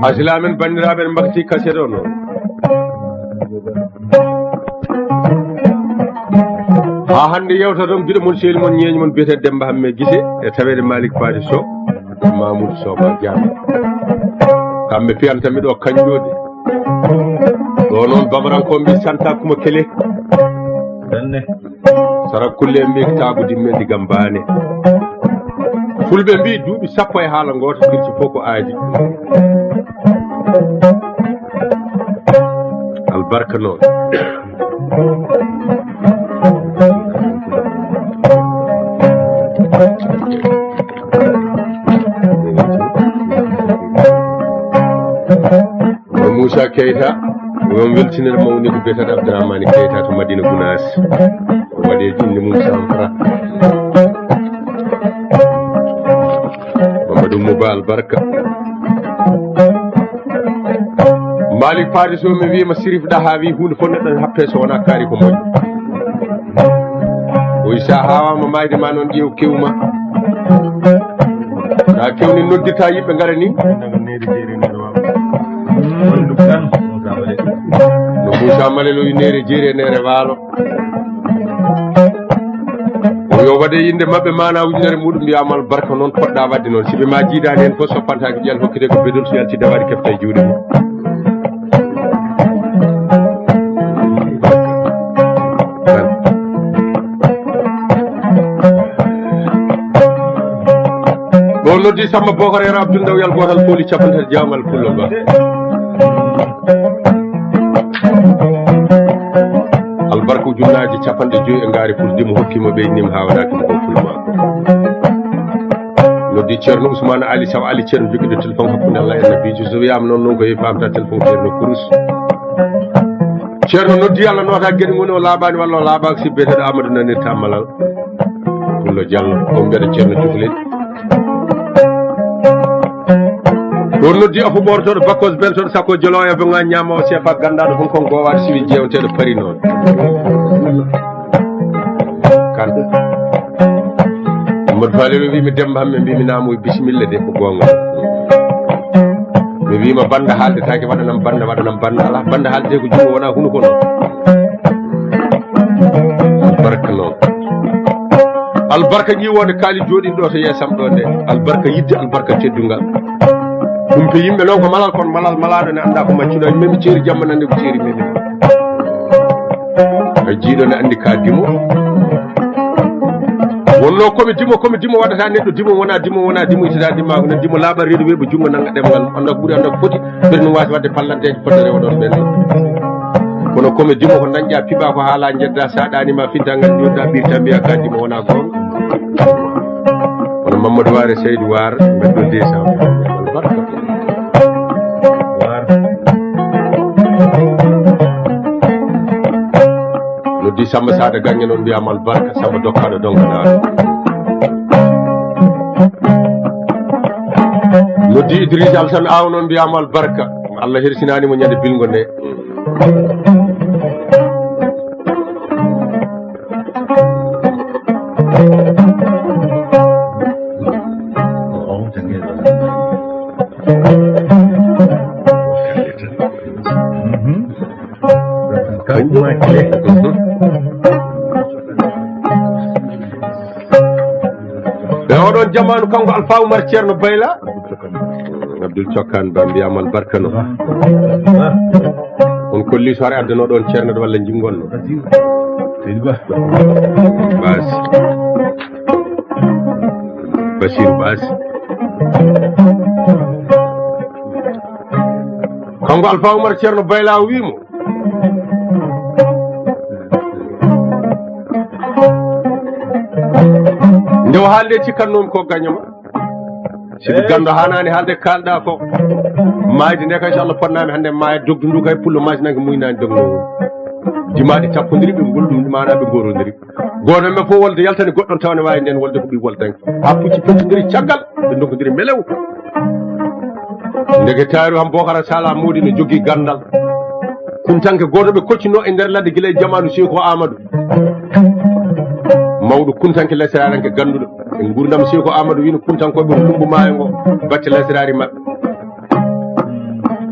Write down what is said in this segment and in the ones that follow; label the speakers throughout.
Speaker 1: Asilamen bandiraɓe mbakti kaset o noon ha hande yewta ɗon guiɗo mon seeli mon ñeeñi mon biyete Demba Hamme Guissé e tawede Malick Fady Sow Mamoudou Soba Diallo kamɓe piyantami ɗo kañƴode ɗo noon babaranko mbi santa kuma kele sara kulle mbi tagude men digam bane fulɓe mbi duuɓi sappo e haala goto firti fof ko aadi albarka noon Moussa Keita won weltinir mawni ko biyete Abdourahmane Keita to Madina Gounass o waɗi inde mum Sanfra Mamadou Mouba albarka Malick Fady Sow mi wima Sirif Daha wi hunde fof neɗɗo happe so wona kaari ko moƴƴi o wi sa hawama mayde ma noon ƴeew kewma sa kewni noddirta yimɓe gara ni no Moussa Malel o wi nere jeeri e nere waalo o yo waɗe yinde mabɓe mana ujunere muɗum mbiyamal barka noon poɗɗa wadde noon siɓe ma jiidani hen fof soppantaki ƴal hokkite ko bedol so yalti dawari kefta e juuɗe mum o noddi Samba Bocar Yero Abdoul Ndaw yal gotal fooli capantati jawmal pullo ba albarka ujunnaji capanɗe joyi e ngaari pour dimo hokkima ɓeydnima ha waɗakimo ko fulma noddi ceerno Ousmane Ali Sow Ali ceerno joguiɗo téléphone hakkude Allah e nabijo so wiyama noon ko yeehi famta téléphone ceerno Kourous ceerno noddi Allah nota gueɗe goni o laaɓani walla o laaɓaka si biyeteɗo Amadou nanirta Malal pullo Diallo o mbiyata ceerno Cukalel ɗon noddi afo ɓortoɗo bakkos bentoɗo sakko jolo e bonga ñama o sefa gandaɗo hon kon gowade siwi jewteɗo pari noon kan Amadou Falel o wimi Demba Hamme mbimi namoy bisimilla de ko gonga mi wima banda haalde taki waɗanam banda ala banda haalde ko jungo wona huno ko noon albarka noon albarka ƴiwode kaali joɗinɗo to yeesam ɗo nde albarka yidde albarka teddungal ɗum to yimɓe noon ko malal kono malal malaɗo ne anda ko maccuɗo memi ceeri jamma nande ko ceeri memi a jiiɗo ne andi ka dimo wonno komi dimo waɗata neɗɗo dimo wona dimo itata dimmako ne dimo laaɓa reedu weeɓo jungo nanga ɗemgal anda ko ɓuuri anda ko foti ɓeri no wasi wadde pallanteje fota rewaɗon ɓen kono komi dimo ko dañƴa piɓa ko haala jedda sa ɗanima finta gandi jodda ɓirta mbiya ka dimo wona gonga kono Mamadou Ware Seydou War mbeɗɗo desam albarka noddi Samba Sada Gagne noon mbiyama albarka Samba dokkaɗo donkaɗaɗo noddi Idrissa Alassane Aw noon mbiyama albarka Allah hersinanimo ñande bilgo nde ɓe oɗon jamanu kanko Alpha Oumar Ceerno Bayla Abdoul Cokkan Ba mbiyama albarka no on kolli so ara addanoɗon ceerno ɗo walla jimgonno basi Basirou Basi kanko Alpha Oumar Ceerno Bayla wimo nde o haalde cikkannomi ko gañoma sibi gando hanani haalde kalɗa ko mayde nde kay so Allah fonnami hande maya dogdu ndu kay pullo majinanke muynani dogno dimaɗi tappodiri ɓe gollum mana ɓe gorodiri goto men fof wolde yaltani goɗɗon tawne wawi nden wolde ko ɓi woldanke ha pucci pettodiri caggal ɓe dokkodiri melew ndege taari ham Bocara Sala Modi ne jogui gandal kuntanke goto ɓe koccino e nder ladde guila e jamanu Seko Amadou mawɗo kuntanke lesiraranke ganduɗo e gurdam Seko Amadou wino kuntankoɓe ɗumbu maayo ngo bacce lesirari mabɓe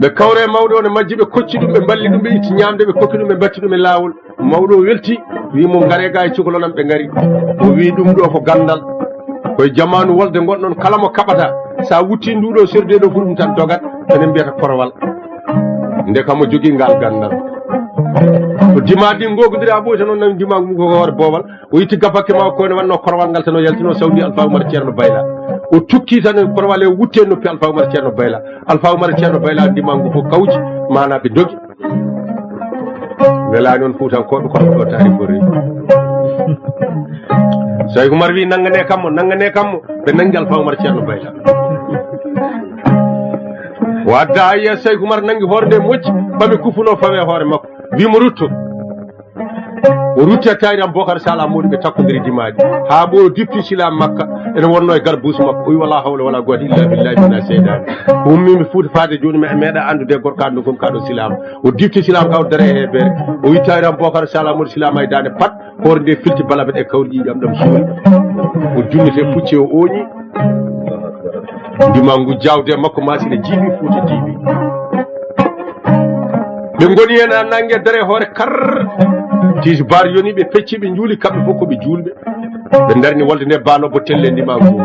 Speaker 1: ɓe kawre mawɗo ne majji ɓe kocci ɗum ɓe balli ɗum ɓe itti ñamde ɓe kokki ɗum ɓe batti ɗum e laawol mawɗo welti wi mum ngare ga e cukalonam ɓe ngari o wi ɗum ɗo ko gandal koye jamanu wolde gonɗon kala mo kaɓata sa wutti nduɗo serde ɗo fu ɗum tan dogat enen mbiyata korowal nde kam mo jogui ngal gandal ko dima ɗi gogodira ɓoy tan on nami dima ko hoore boobal o yitti gabakke ma ko ne wanno korowal ngal tan o yaltino sawdi Alpha Oumar Ceerno Bayla o tukki tan korowal e wutte noppi Alpha Oumar Ceerno Bayla Alpha Oumar Ceerno Bayla dima ngu fof kawji mana ɓe dogi welani on fuutankoɓe kono ɗo taari ko rewi Cheikh Oumar wi nangane kammo ɓe nangi Alpha Oumar Ceerno Bayla wadda ayya Cheikh Oumar nangi hoore nde moƴƴi ɓami kufuno fawe hoore makko wimo rutto o rutti taari am Bocar Sall amoɗi ɓe takkodiri dimaji ha ɓo dipti silam makka ene wonno e garbusu makko o wi wala hawla wala quwwata illa billahi mina seydani ko ummimi fuuta faade joni mi meeɗa andude e gorko andu gom kaɗo silama o dipti silam ka o dare e heɓere o wi taari am Bocar Sall amoɗi silama e dande pat hoore nde filti balaɓe ɗe kawri ƴiƴam ɗam suuri o junnite pucci o ooñi ndimangu jawde makko masine jiiɓi fuuta jiiɓi ɓe goni hen a nangue dare hoore kar tiji bar yoni ɓe pecci ɓe juuli kamɓe fof koɓe julɓe ɓe darni wolde nde banobbo telle ndimangu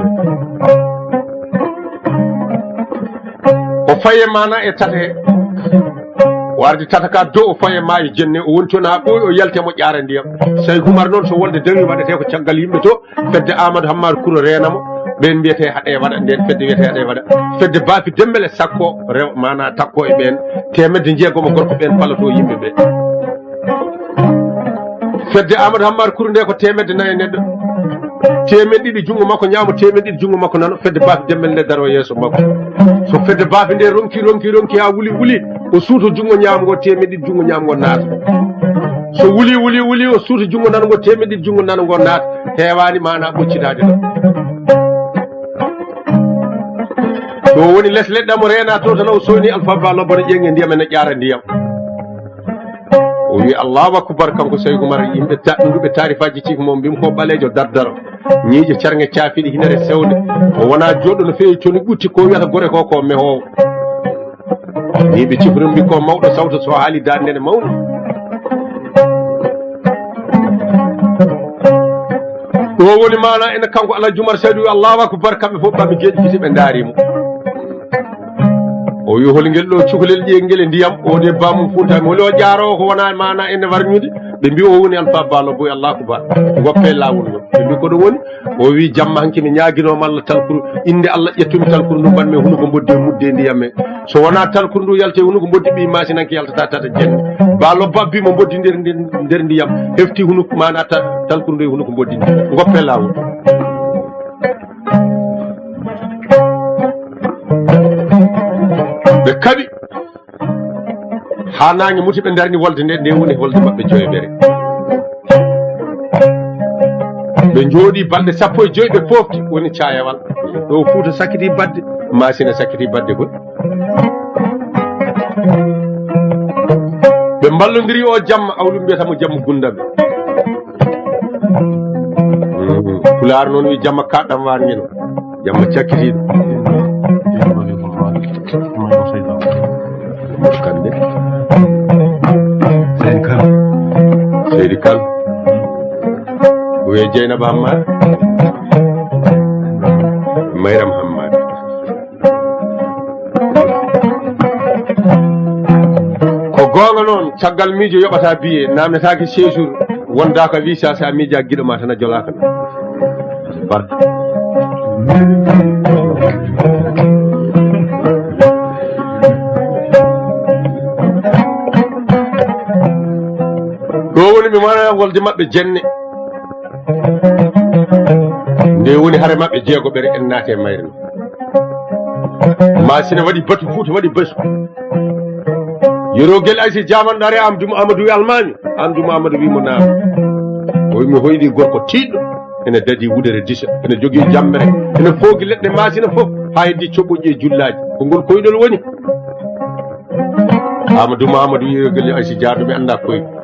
Speaker 1: o faye mana e tata he warde tata ka dow o faye ma e jenne o woni toon ha ɓooyi o yaltemo ƴaara ndiyam Cheikh Oumar noon so wolde dari waɗete ko caggal yimɓe to fedde Amadou Hammadou Kouro renamo ɓen mbiyete haɗe waɗa nden fedde wiyete haɗe waɗa fedde baafi dembele sakko rew mana takko e ɓen temedde jeegomo gorko ɓen palato yimɓe ɓe fedde Amadou Hammadou Kouro nde ko temedde nayyi neɗɗo temen ɗiɗi jungo makko ñaamo temen ɗiɗi jungo makko nano fedde baafi dembele nde daro yeeso makko so fedde baafi nde ronki ha wuli o suuto jungo ñaamgo temen ɗiɗi jungo ñaamgo naata so wuli o suuto jungo nanago temen ɗiɗi jungo nanago naata hewani mana ɓoccitade ɗo so woni less leɗɗamo rena to tan o soni Alpha Ba lobbone ƴeŋe ndiyam ene ƴaara ndiyam o wi Allahu akbar kanko Cheikh Oumar yimɓe ɗuɓe tarifaji ciki mom mbimi ko ɓalejo dardaro ñiiƴe carŋe caafiɗi hinere sewde o wona joɗɗo no feewi toni ɓutti ko wiyata gore ko mehowo ñiiɓe cifre mbi ko mawɗo sawto so haali dande nde mawɗo ɗo woni mana ene kanko Alhaji Oumar Saydou wi Allahu akbar kamɓe fof ɓammi geeƴi giti ɓe daarimo o wi holngel ɗo cukalel ƴeengel e ndiyam o de bamum fuutami holi o ƴaaro ko wona mana ene warñude ɓe mbi o woni Alpha Ba boy Allahu akbar goppe lawol ngol ɓe mbi ko ɗum woni o wi jamma hanki mi ñaaguinoma Allah talkuru inde Allah ƴettumi talkuru ndu mbanmi hunuko boddi mudde ndiyam me so wona talkuru ndu yalta hunuko boddi ɓi machine hanki yaltata tata jenne Ba Lobba mo boddi nder ndiyam hefti hunuko mana talkuru ndu e hunuko boddi ndi goppe lawol ɓe kaɓi ha nangue muti ɓe darni wolde nde woni wolde mabɓe joyeɓere ɓe jooɗi balɗe 15 ɓe pofti woni cayawal ɗo Fouta sakkiti badde Massina sakkiti badde goɗ ɓe mballodiri o jamma awɗum mbiyatamo jamma gundaɓe Pulaar noon wi jamma kaɗɗam warñeno jamma cakkitiɗo kande Seydi Kane wiye Dieynaba Hammad Mayram Hammad ko gonga noon caggal miijo yoɓata biye namdetake séjour wonda ko visa sa miija guiɗo ma tan a jolaka barde ɗo woni mi mana wolde mabɓe jenne nde woni haare mabɓe jeegoɓere en naate mayre Massina waɗi batu Fouta waɗi basu yorogel aysi jamanɗare Amdou Amadou almami Amdou Amadou wimo naam o wimi hoyɗi gorko tiɗɗo ene dadi wudere disa ene jogui jammere ene foogi leɗɗe Massina fof ha heddi coɓɓoƴƴi e jullaji ko ngol koyɗol woni Amadou Mamadou yorogel aysi jaarɗo mi anda koyɗo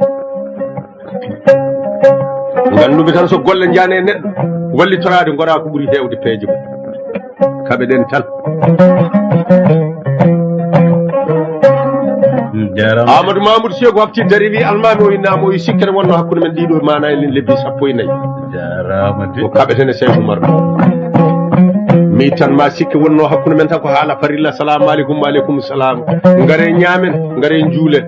Speaker 1: ngannduɓe tan so golle jaane e neɗɗo wallitorade gora ko ɓuuri hewde peeje mum kaɓe ɗen tan
Speaker 2: jarama
Speaker 1: Amadou Mamoudou Sego hafti dari wi almami o innama o sikkere wonno hakkude men ɗiɗo mana e lebbi 14
Speaker 2: jarama de
Speaker 1: ko kaɓetene Cheikh Oumar mi tan ma sikki wonno hakkude men tan ko haala farilla salamu aleykum waaleykum salam ngare ñaamen ngare juulen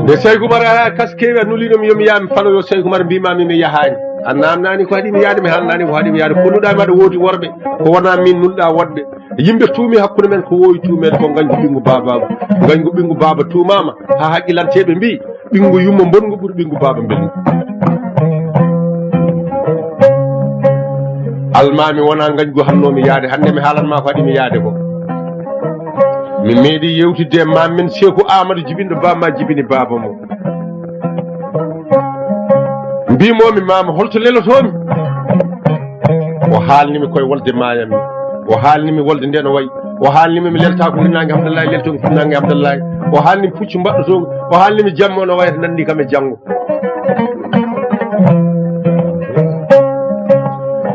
Speaker 1: nde Cheikh Oumar kaskewi a nulinomi yomi yaami faloyo Cheikh Oumar mbimami mi yahani a namnani ko haɗimi yaade mi haalnani ko haɗimi yaade kolluɗami aɗa woodi worɓe ko wona min nulɗa wodɓe yimɓe tuumi hakkude men ko wowi tuumede ko gañgu ɓingu bababa gañgu ɓingu baba tuumama ha haqqilanteɓe mbi ɓingu yummo bongu ɓuuri ɓingu baba belgu almami wona gañgu hannomi yaade hande mi haalanma ko haɗimi yaade ko mi meeɗi yewtidde e mammen Sékou Amadou jibinɗo bamma jibini baba mo mbimomi mama holto lelotomi o haalnimi koye wolde mayammi o haalnimi wolde nde no wayi o haalnimi mi lelta ko hirnangue Hamdallahi lelto ko hirnangue Hamdallahi o haalnimi puccu mbaɗɗotogo o haalnimi jamma no wayata nandi kam e janggo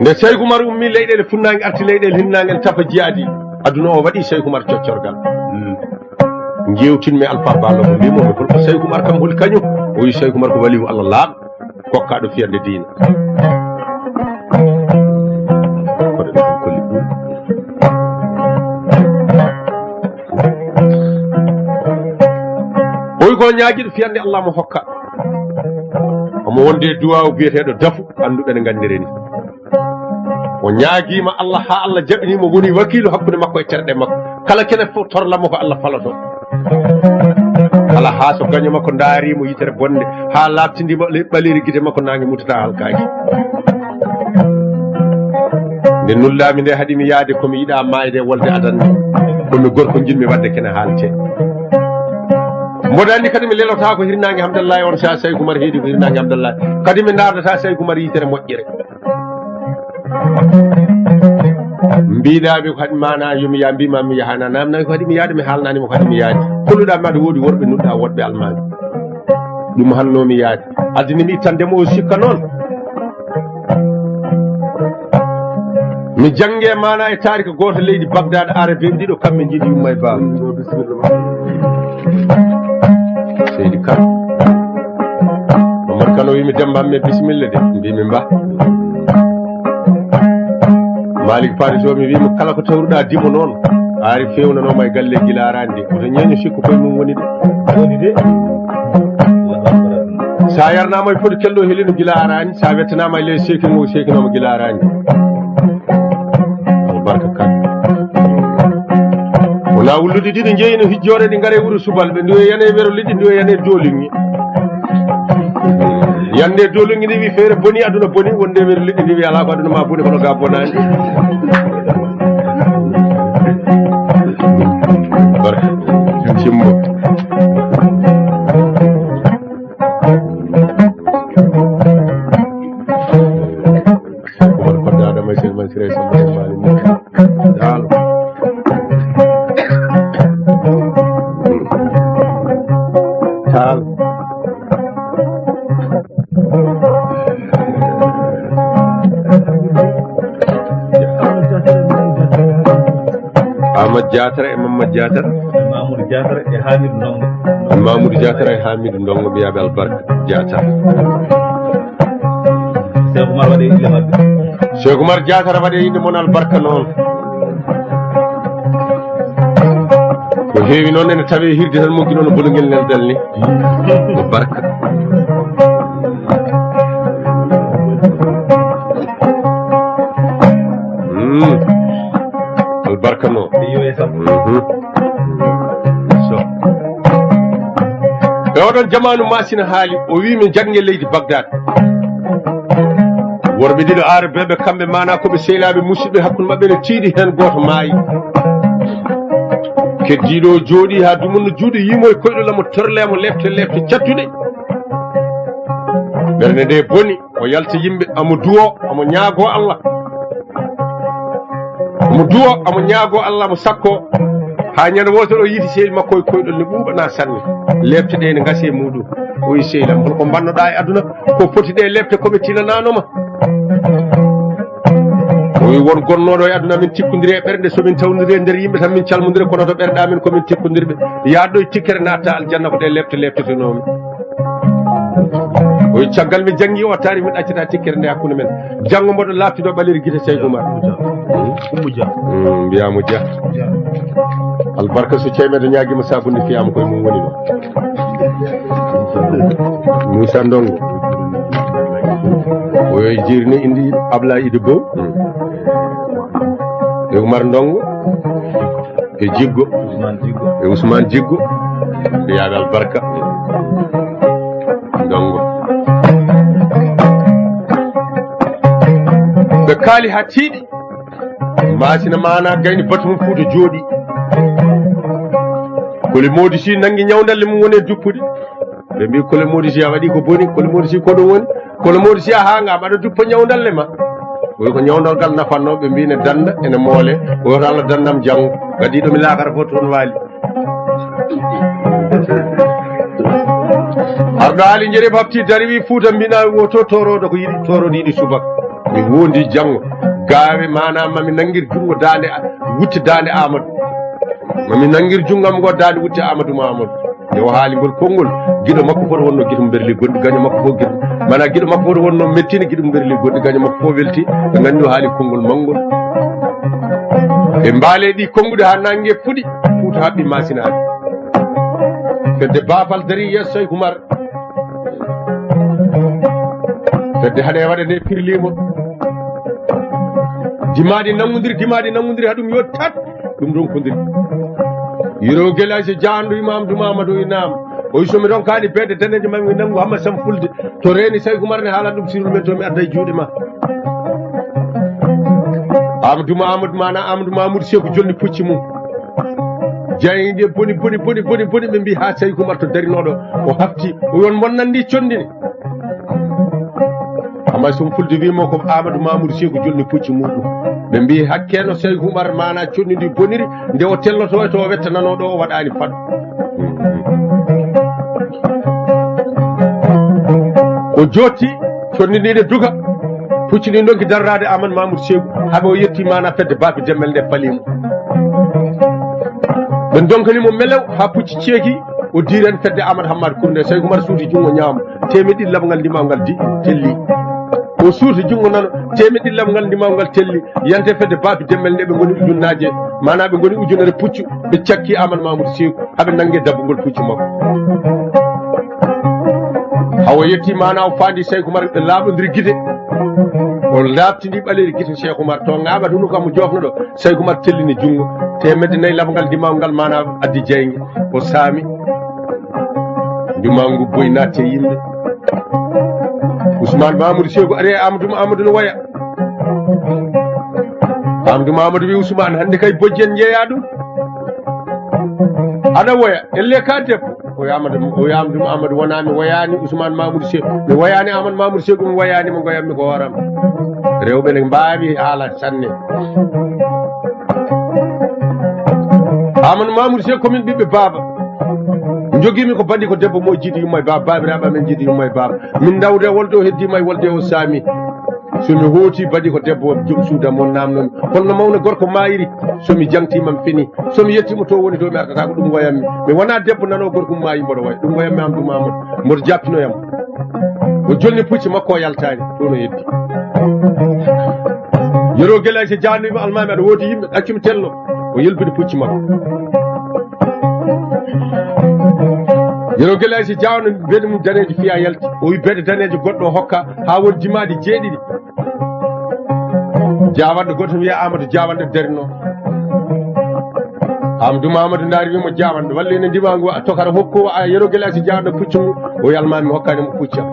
Speaker 1: nde Cheikh Oumar ummi leyɗele funnague arti leyɗele hinnague en tappa jiyaadi aduna o waɗi Cheikh Oumar coccorgal jewtinmi Alpha Ballo ko mbimomi holko Cheikh Oumar kam holi kañum o wi Cheikh Oumar ko walihu Allah laaɓ kokkaɗo fiyande diina koɗe ɗo kolli ɓuuri oyi ko ñaaguiɗo fiyande Allah mo hokka omo wonde duwaw biyeteɗo dafu anduɓe ne gandiri ni o ñaaguima Allah ha Allah jaɓinimo woni wakilu hakkude makko e terɗe makko kala kene fof torlamo ko Allah faloto kala ha so gaño makko daarimo yitere bonde ha labtindima ɓaliri guite makko nangue mutata halkaki nde nullami nde haɗimi yaade komi yiiɗa mayde wolde adanne komi gorko jinmi wadde kene haalte mboɗo andi kadi mi lelota ko hirnangue Hamdallahi on sa Cheikh Oumar heedi ko hirnangue Hamdallahi kadi mi nardata Cheikh Oumar yitere moƴƴere mbiɗami ko haɗi mana yomi ya mbima mi yahana namnani ko haɗi mi yaade mi haalnanimo ko haɗi mi yaade kolluɗami aɗa woodi worɓe nulɗa woɗɓe almami ɗum hannomi yaade addinimi ittandemo o sikka noon mi jangge mana e tarika goto leydi Bagdad arabe ɗiɗo kamɓe jiiɗi yumma e baba seydi Kane Mamadou Kane o wimi dembamme bisimilla de mbimi mba Malick Paris o mi wimo kala ko tawruɗa dimo noon ari fewnanoma e galle guila arande oto ñeño sikku koye mum woni de sa yarnama e foti kelɗo helino guila arani sa wettanama e ley sekinimo sekinoma guila arani albarka Kane wona wullude ɗiɗo jeeyino hijjore ɗi gaare wuuro subalɓe nduwe yane wero liɗɗi nduwe yane dolingui yande dolingui ndi wi feere boni aduna boni wonde wero liɗɗi ndi wi ala ko aduna ma boni kono ga bonani barka cimmo Oumar Kodda Adama Sel Mansiré Samba Mali dal tal Ahmad Diatara e Mamadou Diatara
Speaker 2: Mamoudou Diatara e Hamidou Ndongo
Speaker 1: Mamoudou Diatara e Hamidou Ndongo mbiyaɓe albarka Diatara
Speaker 2: Cheikh Oumar waɗe inde mabɓe
Speaker 1: Cheikh Oumar Diatara waɗe inde moon albarka noon ko heewi noon ene tawe hirde tan moggi noon bologel neldal ni no barka albarka noon so e oɗon jamanu masina haali o wi min jangge leydi Bagdad worɓe ɗiɗo arabeɓe kamɓe mana koɓe sehlaɓe musidɓe hakkude mabɓe ne tiiɗi hen goto maayi keddiɗo jooɗi ha dumunno juuɗe yimo e koyɗolamo torlemo lefte lefte cattuɗe ɓernde nde boni o yalta yimɓe amo duwo amo ñaago Allah mo duwo amo ñaago Allah mo sakko ha ñande wotere o yiiti sehil makko e koyɗol ne ɓuuɓana sanne lefte ɗe ne gasi e muɗum o wi sehilama holko mbannoɗa e aduna ko foti ɗe lefte koɓe tinananoma o wi won gonnoɗo e aduna min tikkodiri e ɓerɗe somin tawdiri e nder yimɓe tan min calmodiri kono to ɓerɗe amin komin tikkodirɓe yaɗɗo e tikkere natta aljanna ko ɗe leftetonomi o caggal mi janggi o taari min ɗaccata tikkere nde hakkude men janggo mboɗo laftiɗo ɓalir guite Seykou Oumar mbiyamo Dia albarka so ceemeɗo ñaguima sabude fiyama koye mum woni ɗo Moussa Ndongo oyo jirni indi Ablaye Idi Bow e Oumar Ndongo e Jiggo e Ousmane Jiggo mbiyaɓe albarka Ndongo ɓe kaali ha tiiɗi masina mana gayni batu mum Fouta jooɗi Kole Mody Sy nangi ñawdalle mum woni e duppude ɓe mbi Kole Mody Sy a waɗi ko boni Kole Mody Sy ko ɗum woni Kole Mody Sy a hangama aɗa duppa ñawdalle ma oyi ko ñawdalgal nafanno ɓe mbi ne danda ene moole oyoto Allah dandam janggo gadiɗo mi lakara fof toon waali arɗo haali jeeɗe bafti dari wi Fouta mbina woto toroɗo ko yiɗi torode yiɗi subaka mi wondi janggo gawe manam mami nanguir jungo dande wutte dande Amadou mami nanguir junggam ngo dande wutte Amadou Mamadou yo haali ngol konngol guiɗo makko fof wonno guiɗo berli goɗɗi gaño makko fof guiɗo mana guiɗo makko fof wonno mettini guiɗo berli goɗɗi gaño makko fof welti ɓe gandi o haali konngol manngol ɓe mbaale ɗi konngude ha nangue fuɗi Fouta haɓɓi masinaɓe fedde baafal dari yesso Seykou Oumar fedde haɗe waɗa nde pirlimo dimaɗi nangodiri haɗum yo tat ɗum ronkodiri yiro guelasi jandu Mamadou Mamadou inam o somi ronkani bedde danejo mami nangu hamma sam fulde to reeni Seykou Oumar ne haalan ɗum sirul men to mi adda e juuɗe ma Amadou Mamadou Sékou jolni pucci mum jayide boni ɓe mbi ha Seykou Oumar to darinoɗo o hafti o yon bonnandi condini amma somi fulde wimo ko Amadou Mamadou Sékou jolni pucci muɗum ɓe mbi hakkeno Seykou Oumar mana connidi boniri nde o telloto e to o wettananoɗo o waɗani fad o jotti connidide duga puccini donki darrade Amadou Mamadou Sékou haaɓe o yetti mana fedde bapi demmel nde falimo ɓe donkanimo melew ha pucci ceeki o diren fedde Amadou Hammadou Kournde Seykou Oumar suuti jungo ñaamo temeɗɗi labgal ndimagal telli o suuti jungo nano temeɗɗi labgal ndimagal telli yante fedde babi demmel nde ɓe goni ujunnaje mana ɓe goni ujunere puccu ɓe cakki Amadou Mamadou Sékou haaɓe nangue dabbugol puccu makko hawo yetti mana o fandi Seykou Oumar ɓe laaɓodiri guite o labtindi ɓaleri guite Cheikh Oumar to ngaɓat huno kam mo jofno ɗo Seykou Oumar tellini jungo temedde nayyi labgal ndimagal mana addi jeygue o saami ndumangu boyi natte yimɓe Ousmane Mamadou Sékou ari Amadou no waya Amadou Mamadou wi Ousmane hande kay bojjen jeeya ɗum aɗa woya elle ka debbo o Amadou Mamadou wona mi wayani Ousmane Mamadou Sékou mi wayani Amadou Mamadou Sékou mi wayani mo goyammi ko horam rewɓe ne mbawi haala sanne Amadou Mamadou Sékou komin ɓiɓɓe baaba joguimi ko bandi ko debbo mo jiiɗi yumma e baba babiraɓe men jiiɗi yumma e baba min dawde wolde o heddima e wolde o saami somi hooti bandi ko debbo joom suuda mon namnomi kono no mawno gorko mayiri somi jangtimam fini somi yettimo to woni to mi ardata ko ɗum wayammi mi wona debbo nano gorko mayi mboɗo waya ɗum wayammi Amadou Mamadou mboɗo jappinoyam o jolni pucci makko o yaltani to no heddi yoro guelay so jannima almami aɗa woodi yimɓe ɗaccumi tello o yelbini pucci makko yero guelay so jawno beɗe mum danejo fiya yalti o wi beɗe danejo goɗɗo o hokka ha won jimaɗi jeeɗiɗi jawanɗo goto wiya Amadou jawanɗo darino Amadou Mamadou daari wimo jawanɗo walla ene ndimangu tokara hokko yero guelay so jawanɗo puccu mum o yalmami hokkanimo puccam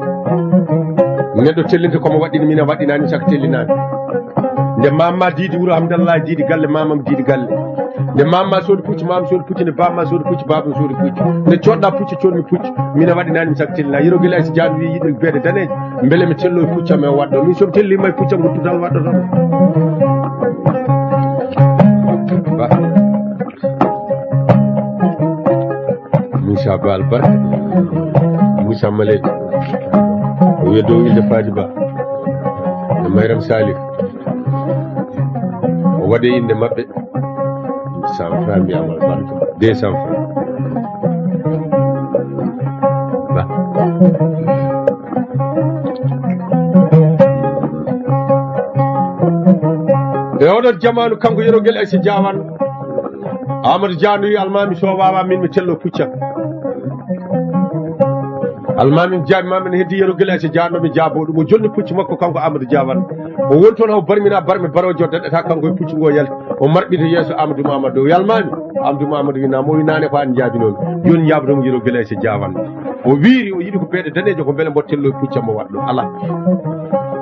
Speaker 1: neɗɗo tellinte komo waɗɗini min a waɗɗinani saka tellinani nde mamma diidi wuuro Hamdallah diidi galle mamam diidi galle nde mamma soodi pucci mama soodi pucci nde bamma soodi pucci babam soodi pucci nde coɗɗa pucci coɗmi pucci min a waɗinanimi saka tellina yero guelay so jaami wi yiɗi beede daneje beele mi tello e puccam e waɗɗo min somi tellima e puccam ko tudal waɗɗotomo Moussa Ba albarka Moussa Maledi o wiya dow ilde Fadi Ba e Mayram Salif waɗe inde maɓɓe 100 francs mbiyamal barka 200 francs ba e oɗon jamanu kanko yerogel aysi jawan Amadou Dia wi almami so wawa min mi tello pucca almami jaabimami ne heddi yerogel aysi janno mi jaabo ɗum o jonni pucci makko kanko Amadou Dia wan o woni toon haw barmina barmi barojo daɗɗata kanko e pucci ngo yalti o marɓita yeeso Amadou Mamadou o yalmami Amadou Mamadou winama o wi nane ko an jaabinomi joni jaabotomo yerogel aysi jawan o wiiri o yiɗi ko beeɗe danejo ko beele mbo tello e pucca mo waɗɗo ala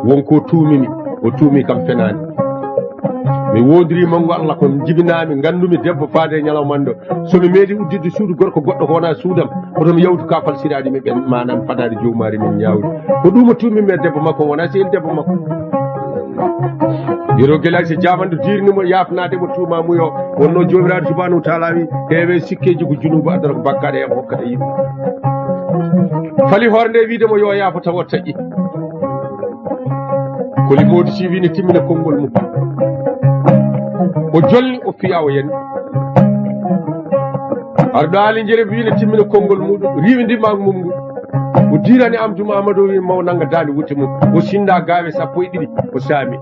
Speaker 1: wonko tuumimi o tuumi kam fenani mi wodiri mango Allah ko jibinami gandumi debbo faade ñalawman ɗo somi meeɗi uddidde suudu gorko goɗɗo ko wona suudam otomi yawtu ka falsiraɗi mi ɓen manam fadade jowmari min ñawdi ko ɗum o tuumimi e debbo makko wona sehil debbo makko yerogel aysi jamande dirnimo yafnademo tuuma muyo wonno jomiraɗo subhanahu wa taala wi heewe sikkeji ko junubu adana ko bakkaɗe e hokkata yimɓe fali hoore nde wiidemo yo yaafo tawa taƴƴi koli modi si wini timmina konngol mum o jolni o fiya o yen arɗo ali jere wina timmina konngol muɗum riwindima mum ngu o dirani Amadou Mamadou wi maw nanga dande wutte mum o sinda gawe 12 o saami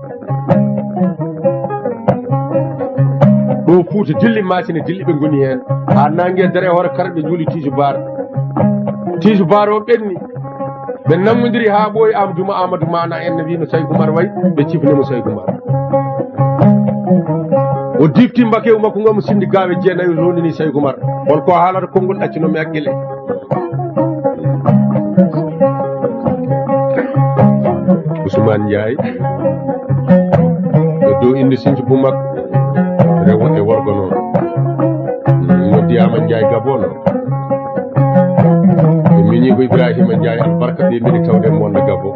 Speaker 1: ɗo Fouta dilli masine dilli ɓe goni hen ha nangue dare hoore karɓe juuli Tijo Bar o ɓenni ɓe nammodiri ha ɓooyi Amadou Mamadou mana en ne wino Saydou Oumar wayi ɓe cifnimo Saydou Oumar o difti mbakewu makko ngam sindi gawe jeenayi rondini Saydou Oumar holko haalata konngol ɗaccinomi haqqille Ousmane Ndiaye e dow inde Sinthiou Boumak rewo e worgo noon noddi Amadou Ndiaye Gabon e miñi ko Ibrahima Ndiaye albarka ɓe mbiɗi tawde monde Gabon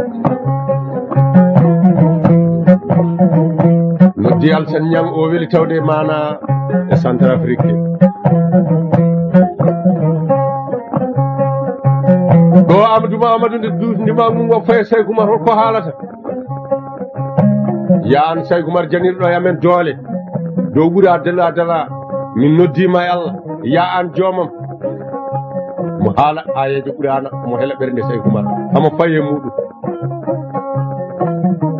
Speaker 1: noddi Alsane Niang o weli tawde mana e Centrafrique ɗo Amadou Mamadou nde dusdima mum o faye Saydou Oumar holko haalata ya an Saydou Oumar janirɗo e amen doole dow ɓuura dala min noddima e Allah ya an joomam mo haala ayejo ɓurana mo heela ɓernde Saydou Oumar hamo faye muɗum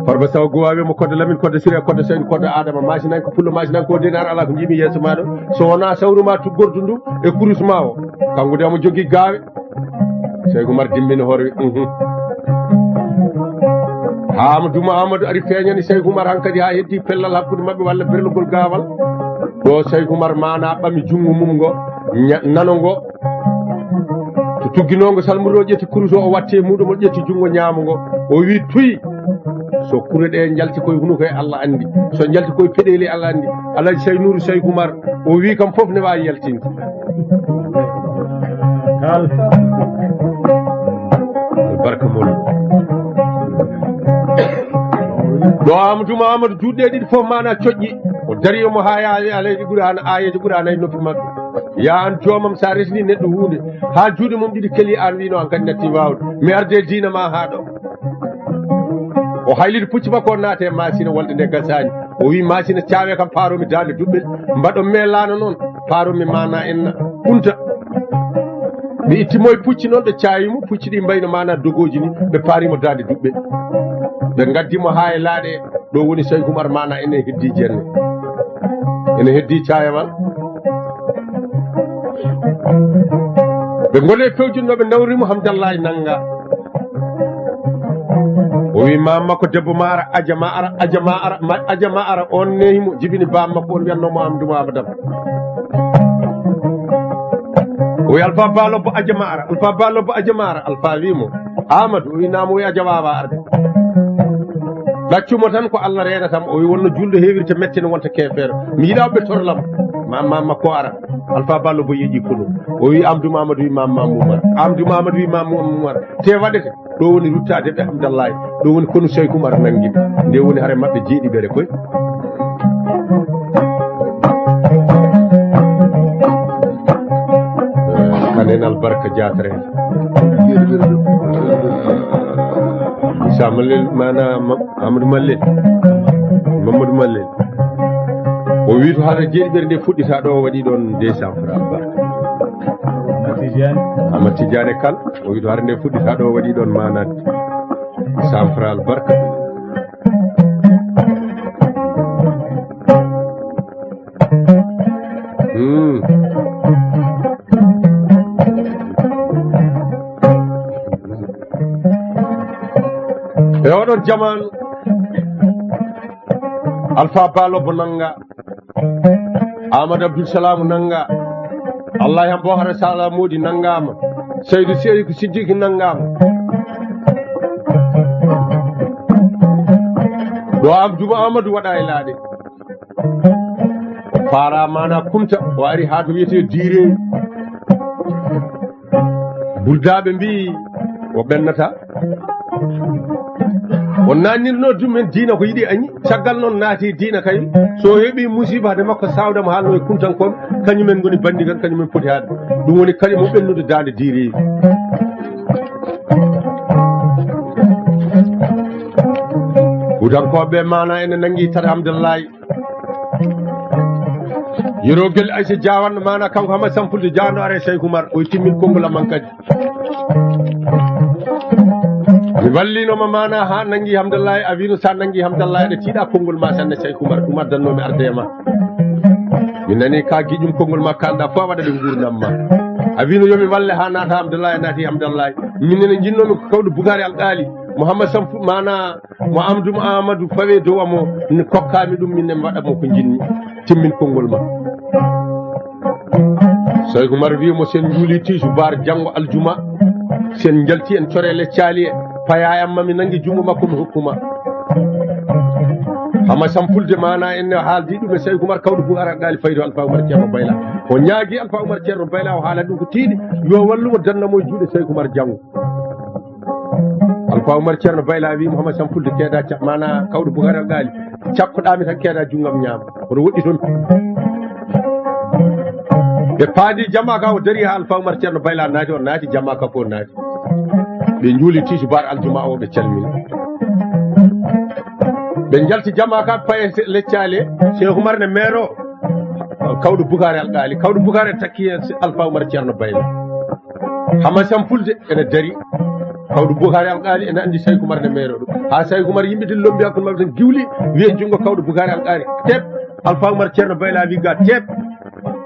Speaker 1: Farba Sow gowawi mo kodde Lamine kodde Siré kodde Saydou kodde Adama masinan ko pullo masinan ko denar ala ko jimi yeeso maɗo so wona sawruma tuggordu ndu e kurus ma o kanko de omo jogui gawe Saydou Oumar dimmini hoore Amadou Mamadou ari feeñani Saydou Oumar hankkadi ha heddi pellal hakkude mabɓe walla berlugol gawal ɗo Saydou Oumar mana ɓami jungo mum ngo nano ngo to tugginogo salmuɗo ƴetti kurus o watte muɗum o ƴetti jungo ñaamo ngo o wi tuy so kure ɗe jalti koye hunuko e Allah andi so jalti koye peɗeli Allah andi Alaji Saynourou Saydou Oumar o wi kam foof ne wawi yaltinde barka moon ɗo Amadou Mamadou juɗɗe ɗiɗi foof mana coƴƴi o dari omo ha yawi alayji ɓuurana ayeji ɓuurana e noppi maɓɓe ya an joomam sa resni neɗɗo hunde ha juuɗe mum ɗiɗi keeli an wino an kadi natti wawde mi arde dina ma ha ɗo o haylide pucci makko o naate e masina wolde nde gasani o wi masina caawe kam paaromi dande duɓɓel mbaɗo melano noon paaromi mana enna ɓunta ɓe ittimo e pucci noon ɓe cawimo pucci ɗi mbayno mana dogoji ni ɓe paarimo dande duɓɓel ɓe gaddimo ha e laaɗe ɗo woni Saydou Oumar mana ene heddi jenne ene heddi cayawal ɓe gole fewjinnoɓe nawrimo Hamdallahi Nanga o wi mam makko debbo ma ara aja ma ara on nehimo jibini bam makko on wiyannomo Amadou Mamadou o wi Alpha Ba Lobbo aja ma ara Alpha wimo Amadou o wi namo wi aja wawa arde ɗaccumo tan ko Allah renatamo o wi wonno julɗo heewirta metti ne wonta kefeere mi yiɗaɓe torlam mam makko ara Alpha Ba Lobbo yeeƴi ko ɗum o wi Amadou Mamadou wi mam Mamoumar Amadou Mamadou wi mam Mamoumar te waɗete ɗo woni ruttade ɓe Hamdallahi ɗo woni kono Saydou Oumar nanguiɓe nde woni haare mabɓe jeeɗiɓere koye kanen albarka jatare Issa Malel mana Amadou Malel Mamadou Malel o wi to haala jeeɗiɓere nde fuɗɗita ɗo o waɗi ɗon 200 francs barka Amadou Tidiane Kane o wi to haala nde fuɗɗita ɗo o waɗi ɗon mana 100 francs barka e oɗon jamanu Alpha Balobo nanga Amadou Abdoul Salam nanga Allah yan Bohara Sala Modi nangama Seydou Seydou Siddiqui nangama ɗo Amadou waɗa e laaɗe fara mana kumta o ari ha to wiyete diire buldaɓe mbi o ɓennata o nannirno dumen diina ko yiɗi añi caggal noon naati diina kay so heeɓi musiba de makko sawdama haalno e kuntankoɓe kañumen goni bandigan kañumen poti haade ɗum woni kañum o ɓennude dande diireji hudankoɓe mana ene nangi tata Hamdallahi yerogel Aïssa Diawanno mana kanko hama sampulde Diawanno are Cheikh Oumar o timmin konngol amman kadi mi wallinoma mana ha nangi Hamdallahi a wino sa nangi Hamdallahi aɗa tiiɗa konngol ma sanne Cheikh Oumar ɗum addannomi arde e ma mi nani ka giƴum konngol ma kalɗa fo a waɗa ɗe gurdam ma a wino yomi walle ha naata Hamdallahi naati Hamdallahi minene jinnomi ko kawɗo Bougari Alƙali Mouhammad Samfou mana mo Amadou fawe dow amo kokkami ɗum minne mi waɗa mo ko jinni timmin konngol ma Cheikh Oumar wimo sen juuli tiisu bar janngo aljuma sen jalti en corele caali e payayam mami nangi jungo makko mi hokkuma hama sampulde mana en haaldi ɗum e Cheikh Oumar kawɗo Bougari Alƙali faydo Alpha Oumar Ceerno Bayla o ñaagui Alpha Oumar Ceerno Bayla o haala ɗum ko tiiɗi yo wallumo dannamo e juuɗe Cheikh Oumar janngo Alpha Oumar Ceerno Bayla wi Mouhammad sampulde keeɗa mana kawɗo Bougari Alƙali cakkoɗami tan keeɗa junggam ñaama oɗo woɗɗi toon ɓe paadi jamma ka o dari ha Alpha Oumar Ceerno Bayla naati o naati jamma ka fof naati ɓe juuli tiisu bar aljuma o ɓe calmini ɓe jalti jamma ka paye leccale Cheikh Oumar ne maire o kawɗo Bougari Alƙali kawɗo Bougari takki Alpha Oumar Ceerno Bayla hama sampulde ene dari kawɗo Bougari Alƙali ene andi Cheikh Oumar ne maire o ɗum ha Cheikh Oumar yimɓe din lombi hakkude mabɓe tan giwli wiye jungo kawɗo Bougari Alƙali teɓ Alpha Oumar Ceerno Bayla wi ga teɓ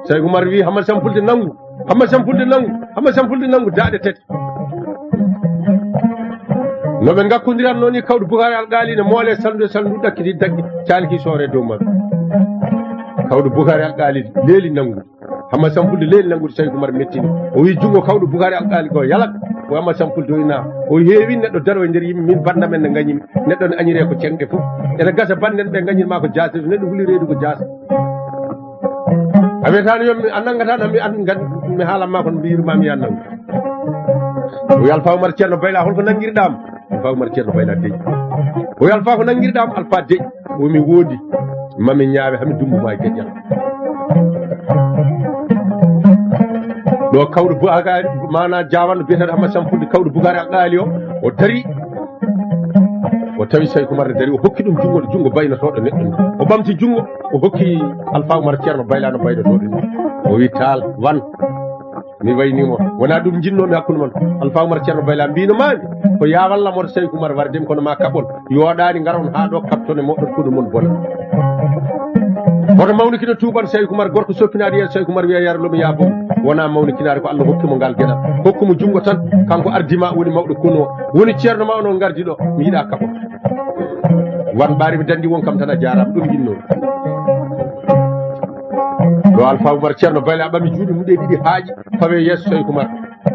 Speaker 1: Cheikh Oumar wi hama sampulde nangu hama sampulde nangu hama sampulde nangu daaɗe tati no ɓe gakkodiran noon ni kawɗo Bougari Alƙali ne moole saldude saldu ɗakkiti daggi calki soore dow maɓɓe kawɗo Bougari Alƙali leeli nangude hama sampulde leeli nangude Cheikh Oumar mettini o wi jungo kawɗo Bougari Alƙali ko yalak o hama sampulde oyna o heewi neɗɗo daro e nder yimɓe min bandamen ne gañimi neɗɗo ne añire ko cenɗe fof ene gasa banden ɓe gañirma ko jaase neɗɗo huuli reedu ko jaasa a wiyatano yo a nangatano mi haalanma kono mbiyirmami ya nangu o wi Alpha Oumar Ceerno Bayla holko nanguirɗam Alpha Oumar Ceerno Bayla deƴƴi o wi Alpha ko nanguirɗam Alpha deƴƴi omi woodi mami ñaawe hami dumbuma e geƴƴal ɗo kawɗo Bougari mana Diawanno biyeteɗo hama sampulde kawɗo Bougari Alƙali o dari o tawi Cheikh Oumar ne dari o hokki ɗum jungo baynotoɗo neɗɗo ni o ɓamti jungo o hokki Alpha Oumar Ceerno Bayla no baynotoɗo ni o wi taal wan mi waynimo wona ɗum jinnomi hakkude mon Alpha Oumar Ceerno Bayla mbino mami ko ya wallamoto Cheikh Oumar wardemi kono ma kaɓol yoɗani garon ha ɗo kaptone moɗon koɗo mon bona oto mawnikino tuuɓan Cheikh Oumar gorko soppinaɗo yen Cheikh Oumar wiya yarlomi yaabom wona mawnikinade ko Allah hokkimo ngal gueɗal hokkumo jungo tan kanko ardima woni mawɗo kuno woni ceerno ma onon gardi ɗo mi yiiɗa kaɓo wan ɓaari mi dandi won kam tan a jarama ɗum jinnomi ɗo Alpha Oumar Ceerno Bayla ɓami juuɗe muɗe ɗiɗi haaƴi fawe yeeso Cheikh Oumar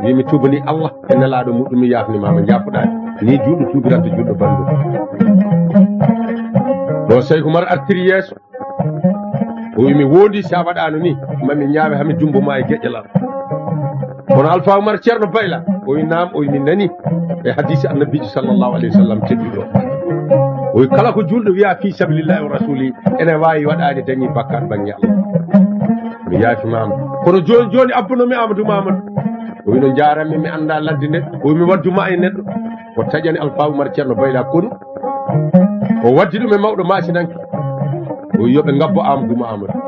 Speaker 1: wimi tubani Allah e nelaɗo muɗum mi yafnimama jafuɗani ni juuɗo tubiranta juuɗo bandu ɗo Cheikh Oumar artiri yeeso o wimi woodi sa waɗano ni mami ñaawe hami dumboma e geƴƴal am kono Alpha Oumar Ceerno Bayla o wi naam o wimi nani e hadisi annabijo sallllahu alayhi wa sallam tedduɗo o wi kala ko julɗo wiya fi sabilillahi wa rasuli ene wawi waɗade dañi bakkat banggue Allah mi yaafimama kono joni joni abbonomi Amadou Mamadou o wi no jaranmi mi anda ladde neɗɗo o wi mi wadduma e neɗɗo o taƴani Alpha Oumar Ceerno Bayla kono o waddi ɗum e mawɗo masinanke o yoɓe ngabbo Amadou Mamadou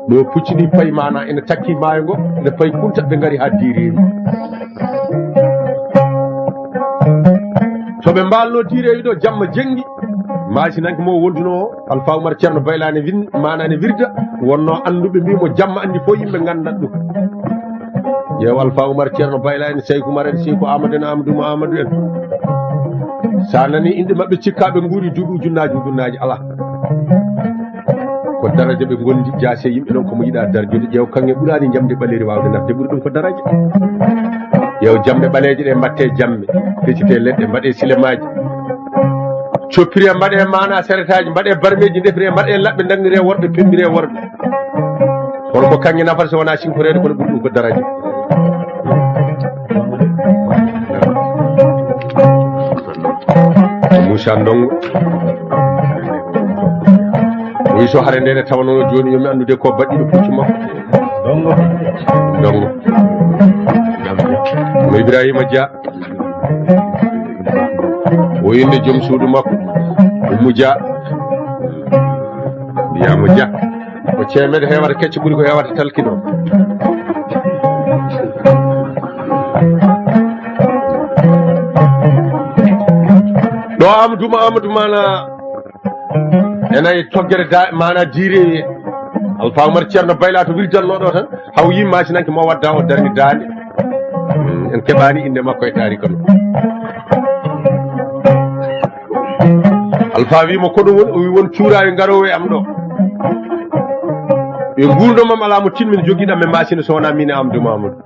Speaker 1: ɗo puccini payi mana ene takki maayo ngo ene payi kunta ɓe ngari ha direwi so ɓe mbalno direwi ɗo jamma jengi masinanke mo wonduno o Alpha Oumar Ceerno Bayla ne mana ne wirda wonno anduɓe mbimo jamma andi fo yimɓe gandat ɗum yew Alpha Oumar Ceerno Bayla en Seykou Oumar en Seykou Amadou en Amadou Mamadou en sa nani inde mabɓe cikkaɓe guuri duuɓi ujunnaji ala ko daraja ɓe gondi jaase yimɓe ɗon komo yiɗa darajude ƴeew kanŋe ɓuurani jamde ɓaleri wawde nafde ɓuuri ɗum ko daraja yew jamde ɓaleje ɗe mbatte jamme feccite leɗɗe mbaɗe silemaji coppire mbaɗe mana seretaji mbaɗe barmeji defire mbaɗe laɓɓe dangire worɓe pembire worɓe kono ko kanŋe nafata so wona sinkorede kono ɓuuri ɗum ko daraja Moussa Ndongo wi so hare ndene tawano joni yomi andude ko baɗɗiɗo puccu makko Ndongo no Ibrahima Dia o inde joom suudu makko Oumou Dia mbiyamo Dia ko ceemede hewata kecce ɓuuri ko hewata talkino ɗo Amadou mana enayi toggere mana direwi Alpha Oumar Ceerno Bayla to wirdannoɗo tan haw yi masinanke mo wadda o darni dande en keɓani inde makko e tarika no Alpha wimo ko ɗum woni o wi won cuurawi garowo e am ɗo ɓe gurdomam ala mo tinmin joguiɗam e masine so wona min e Amadou Mamadou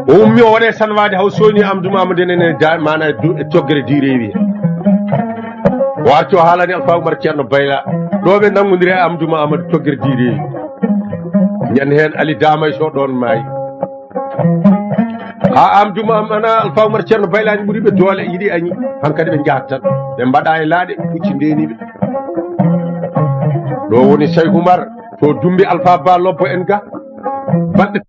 Speaker 1: o ummi o waɗe sanwade haw soni Amadou Mamadou ene mana e toggere direwi o arti o haalani Alpha Oumar Ceerno Bayla ɗo ɓe nangodiri e Amadou Mamadou toggere direwi ñande hen Ali Damay so ɗon maayi ha Amadou Mamadou Alpha Oumar Ceerno Bayla ni ɓuuriɓe doole yiiɗi añi hankkadi ɓe jahat tan ɓe mbaɗa e laaɗe pucci ndeniɓe ɗo woni Cheikh Oumar to dumbi Alpha Ba lobbo en ga baɗɗe